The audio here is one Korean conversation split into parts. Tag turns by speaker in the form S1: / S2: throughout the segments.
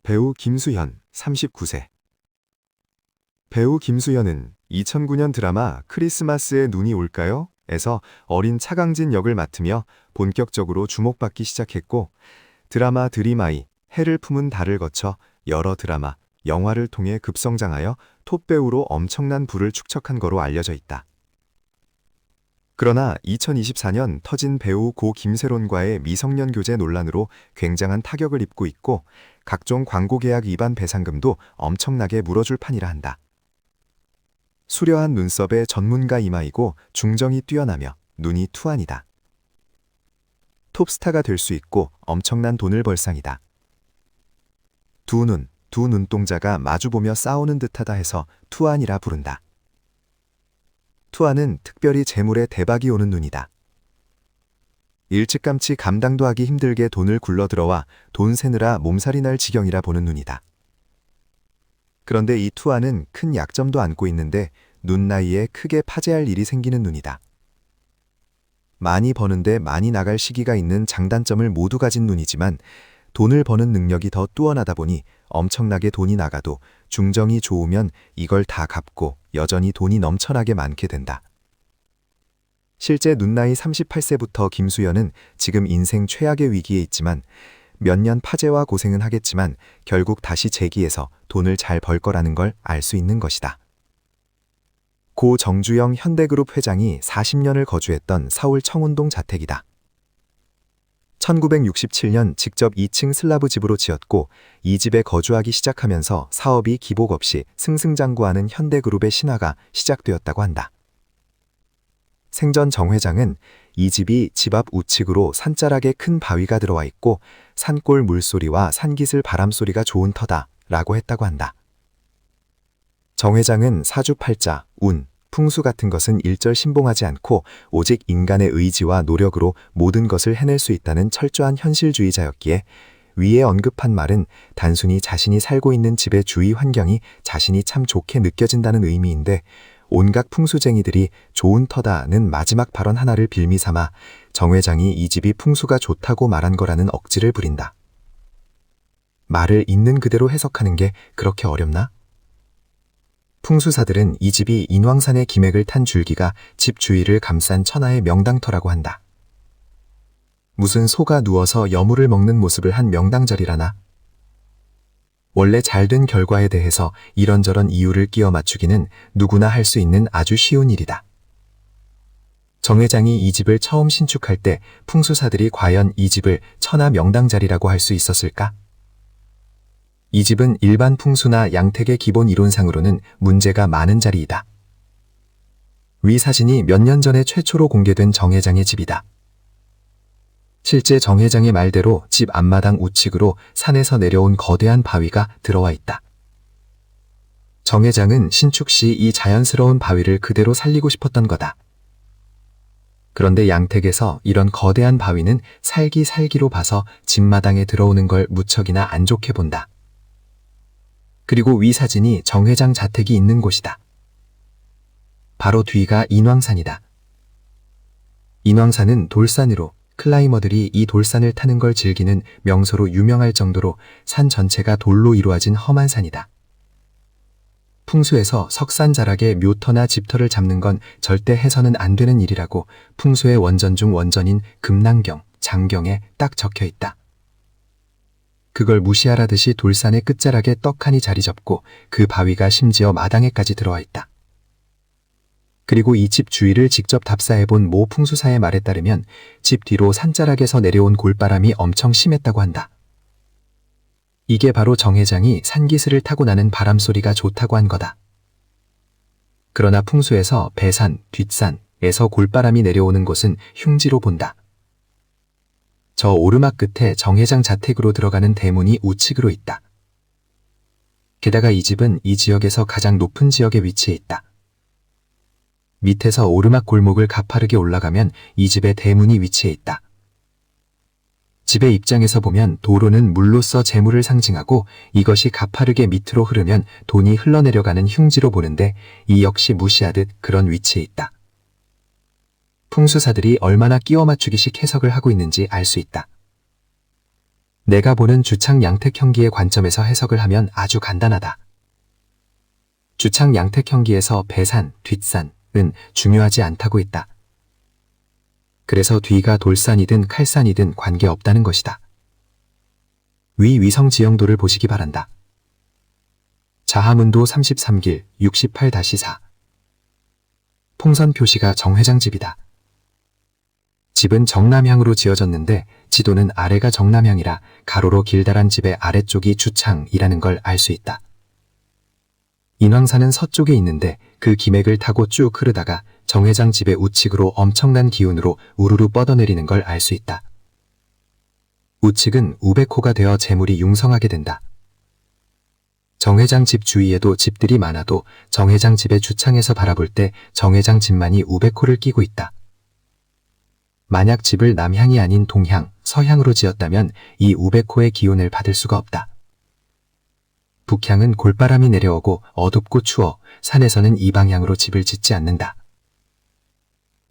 S1: 배우 김수현, 39세. 배우 김수현은 2009년 드라마 크리스마스에 눈이 올까요? 에서 어린 차강진 역을 맡으며 본격적으로 주목받기 시작했고, 드라마 드림아이, 해를 품은 달을 거쳐 여러 드라마, 영화를 통해 급성장하여 톱배우로 엄청난 부를 축적한 거로 알려져 있다. 그러나 2024년 터진 배우 고 김세론과의 미성년 교제 논란으로 굉장한 타격을 입고 있고, 각종 광고 계약 위반 배상금도 엄청나게 물어줄 판이라 한다. 수려한 눈썹의 전문가 이마이고 중정이 뛰어나며 눈이 투안이다. 톱스타가 될 수 있고 엄청난 돈을 벌 상이다. 두 눈동자가 마주보며 싸우는 듯하다 해서 투안이라 부른다. 투안은 특별히 재물에 대박이 오는 눈이다. 일찌감치 감당도 하기 힘들게 돈을 굴러들어와 돈 세느라 몸살이 날 지경이라 보는 눈이다. 그런데 이 투안은 큰 약점도 안고 있는데 눈 나이에 크게 파재할 일이 생기는 눈이다. 많이 버는데 많이 나갈 시기가 있는 장단점을 모두 가진 눈이지만 돈을 버는 능력이 더 뛰어나다 보니 엄청나게 돈이 나가도 중정이 좋으면 이걸 다 갚고 여전히 돈이 넘쳐나게 많게 된다. 실제 눈 나이 38세부터 김수현은 지금 인생 최악의 위기에 있지만 몇 년 파재와 고생은 하겠지만 결국 다시 재기해서 돈을 잘 벌 거라는 걸 알 수 있는 것이다. 고 정주영 현대그룹 회장이 40년을 거주했던 서울 청운동 자택이다. 1967년 직접 2층 슬라브 집으로 지었고 이 집에 거주하기 시작하면서 사업이 기복 없이 승승장구하는 현대그룹의 신화가 시작되었다고 한다. 생전 정 회장은 이 집이 집 앞 우측으로 산자락에 큰 바위가 들어와 있고 산골 물소리와 산기슬 바람소리가 좋은 터다 라고 했다고 한다. 정 회장은 사주팔자, 운, 풍수 같은 것은 일절 신봉하지 않고 오직 인간의 의지와 노력으로 모든 것을 해낼 수 있다는 철저한 현실주의자였기에 위에 언급한 말은 단순히 자신이 살고 있는 집의 주위 환경이 자신이 참 좋게 느껴진다는 의미인데 온갖 풍수쟁이들이 좋은 터다는 마지막 발언 하나를 빌미 삼아 정 회장이 이 집이 풍수가 좋다고 말한 거라는 억지를 부린다. 말을 있는 그대로 해석하는 게 그렇게 어렵나? 풍수사들은 이 집이 인왕산의 기맥을 탄 줄기가 집 주위를 감싼 천하의 명당터라고 한다. 무슨 소가 누워서 여물을 먹는 모습을 한 명당절이라나? 원래 잘된 결과에 대해서 이런저런 이유를 끼워 맞추기는 누구나 할 수 있는 아주 쉬운 일이다. 정 회장이 이 집을 처음 신축할 때 풍수사들이 과연 이 집을 천하 명당자리라고 할 수 있었을까? 이 집은 일반 풍수나 양택의 기본 이론상으로는 문제가 많은 자리이다. 위 사진이 몇 년 전에 최초로 공개된 정 회장의 집이다. 실제 정 회장의 말대로 집 앞마당 우측으로 산에서 내려온 거대한 바위가 들어와 있다. 정 회장은 신축 시 이 자연스러운 바위를 그대로 살리고 싶었던 거다. 그런데 양택에서 이런 거대한 바위는 살기로 봐서 집마당에 들어오는 걸 무척이나 안 좋게 본다. 그리고 위 사진이 정 회장 자택이 있는 곳이다. 바로 뒤가 인왕산이다. 인왕산은 돌산으로 클라이머들이 이 돌산을 타는 걸 즐기는 명소로 유명할 정도로 산 전체가 돌로 이루어진 험한 산이다. 풍수에서 석산 자락에 묘터나 집터를 잡는 건 절대 해서는 안 되는 일이라고 풍수의 원전 중 원전인 금난경, 장경에 딱 적혀 있다. 그걸 무시하라듯이 돌산의 끝자락에 떡하니 자리 잡고 그 바위가 심지어 마당에까지 들어와 있다. 그리고 이 집 주위를 직접 답사해본 모 풍수사의 말에 따르면 집 뒤로 산자락에서 내려온 골바람이 엄청 심했다고 한다. 이게 바로 정 회장이 산기슬을 타고 나는 바람소리가 좋다고 한 거다. 그러나 풍수에서 배산, 뒷산에서 골바람이 내려오는 곳은 흉지로 본다. 저 오르막 끝에 정 회장 자택으로 들어가는 대문이 우측으로 있다. 게다가 이 집은 이 지역에서 가장 높은 지역에 위치해 있다. 밑에서 오르막 골목을 가파르게 올라가면 이 집의 대문이 위치해 있다. 집의 입장에서 보면 도로는 물로써 재물을 상징하고 이것이 가파르게 밑으로 흐르면 돈이 흘러내려가는 흉지로 보는데 이 역시 무시하듯 그런 위치에 있다. 풍수사들이 얼마나 끼워 맞추기식 해석을 하고 있는지 알 수 있다. 내가 보는 주창 양택 형기의 관점에서 해석을 하면 아주 간단하다. 주창 양택 형기에서 배산, 뒷산은 중요하지 않다고 했다. 그래서 뒤가 돌산이든 칼산이든 관계없다는 것이다. 위 위성 지형도를 보시기 바란다. 자하문도 33길 68-4. 풍선 표시가 정회장 집이다. 집은 정남향으로 지어졌는데 지도는 아래가 정남향이라 가로로 길다란 집의 아래쪽이 주창이라는 걸 알 수 있다. 인왕산은 서쪽에 있는데 그 기맥을 타고 쭉 흐르다가 정회장 집의 우측으로 엄청난 기운으로 우르르 뻗어내리는 걸 알 수 있다. 우측은 우백호가 되어 재물이 융성하게 된다. 정회장 집 주위에도 집들이 많아도 정회장 집의 주창에서 바라볼 때 정회장 집만이 우백호를 끼고 있다. 만약 집을 남향이 아닌 동향, 서향으로 지었다면 이 우백호의 기운을 받을 수가 없다. 북향은 골바람이 내려오고 어둡고 추워 산에서는 이 방향으로 집을 짓지 않는다.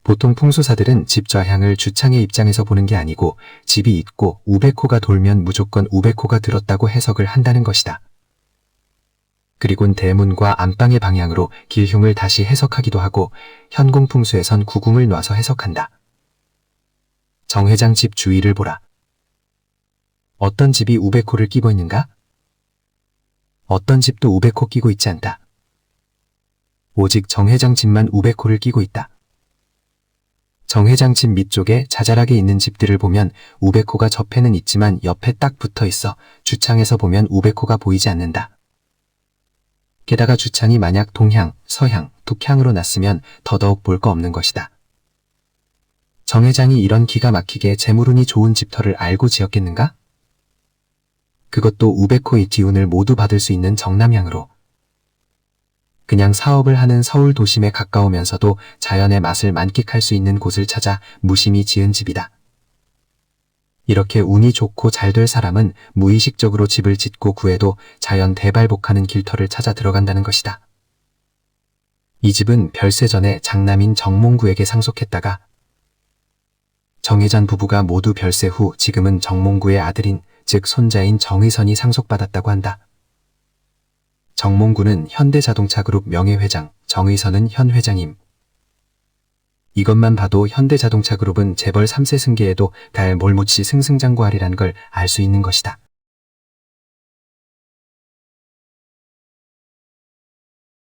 S1: 보통 풍수사들은 집 좌향을 주창의 입장에서 보는 게 아니고 집이 있고 우백호가 돌면 무조건 우백호가 들었다고 해석을 한다는 것이다. 그리곤 대문과 안방의 방향으로 길흉을 다시 해석하기도 하고 현궁풍수에선 구궁을 놔서 해석한다. 정회장 집 주위를 보라. 어떤 집이 우백호를 끼고 있는가? 어떤 집도 우백호 끼고 있지 않다. 오직 정회장 집만 우백호를 끼고 있다. 정회장 집 밑쪽에 자잘하게 있는 집들을 보면 우백호가 접해는 있지만 옆에 딱 붙어 있어 주창에서 보면 우백호가 보이지 않는다. 게다가 주창이 만약 동향, 서향, 북향으로 났으면 더더욱 볼 거 없는 것이다. 정회장이 이런 기가 막히게 재물운이 좋은 집터를 알고 지었겠는가? 그것도 우백호의 기운을 모두 받을 수 있는 정남향으로. 그냥 사업을 하는 서울 도심에 가까우면서도 자연의 맛을 만끽할 수 있는 곳을 찾아 무심히 지은 집이다. 이렇게 운이 좋고 잘 될 사람은 무의식적으로 집을 짓고 구해도 자연 대발복하는 길터를 찾아 들어간다는 것이다. 이 집은 별세 전에 장남인 정몽구에게 상속했다가 정혜잔 부부가 모두 별세 후 지금은 정몽구의 아들인 즉 손자인 정의선이 상속받았다고 한다. 정몽구는 현대자동차그룹 명예회장, 정의선은 현 회장임. 이것만 봐도 현대자동차그룹은 재벌 3세 승계에도 달 몰못이 승승장구하리란 걸 알 수 있는 것이다.